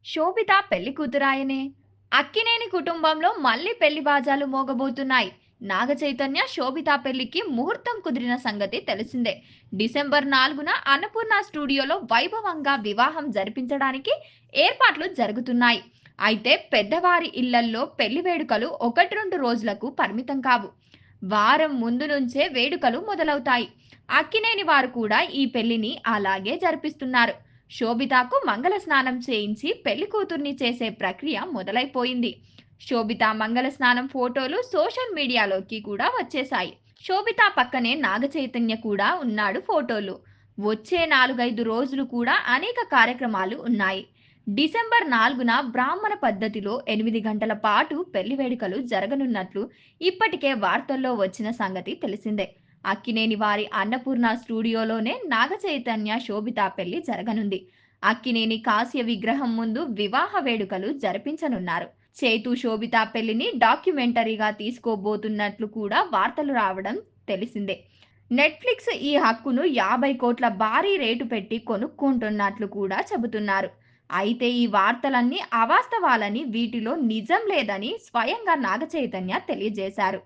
శోభిత పెళ్లి కూతురాయనే. అక్కినేని కుటుంబంలో మళ్ళీ పెళ్లి బాజాలు మోగబోతున్నాయి. నాగ చైతన్య, శోభిత పెళ్లికి ముహూర్తం కుదిరిన సంగతి తెలిసిందే. డిసెంబర్ 4న అన్నపూర్ణ స్టూడియోలో వైభవంగా వివాహం జరిపించడానికి ఏర్పాట్లు జరుగుతున్నాయి. అయితే పెద్దవారి ఇళ్లల్లో పెళ్లి వేడుకలు 1-2 రోజులకు పరిమితం కావు. వారం ముందు నుంచే వేడుకలు మొదలవుతాయి. అక్కినేని వారు కూడా ఈ పెళ్లిని అలాగే జరిపిస్తున్నారు. శోభితకు మంగళ స్నానం చేయించి పెళ్లి కూతుర్ని చేసే ప్రక్రియ మొదలైపోయింది. శోభిత మంగళ స్నానం ఫోటోలు సోషల్ మీడియాలోకి కూడా వచ్చేశాయి. శోభిత పక్కనే నాగ చైతన్య కూడా ఉన్నాడు ఫోటోలు. వచ్చే 4-5 రోజులు కూడా అనేక కార్యక్రమాలు ఉన్నాయి. డిసెంబర్ 4న బ్రాహ్మణ పద్ధతిలో 8 గంటల పాటు పెళ్లి వేడుకలు జరగనున్నట్లు ఇప్పటికే వార్తల్లో వచ్చిన సంగతి తెలిసిందే. అక్కినేని వారి అన్నపూర్ణ స్టూడియోలోనే నాగ చైతన్య, శోభిత పెళ్లి జరగనుంది. అక్కినేని కాంస్య విగ్రహం ముందు వివాహ వేడుకలు జరిపించనున్నారు. చైతు, శోభిత పెళ్లిని డాక్యుమెంటరీగా తీసుకోబోతున్నట్లు కూడా వార్తలు రావడం తెలిసిందే. నెట్‌ఫ్లిక్స్ ఈ హక్కును 50 కోట్ల భారీ రేటు పెట్టి కొనుక్కుంటున్నట్లు కూడా చెబుతున్నారు. అయితే ఈ వార్తలన్నీ అవాస్తవాలని, వీటిలో నిజం లేదని స్వయంగా నాగ చైతన్య తెలియజేశారు.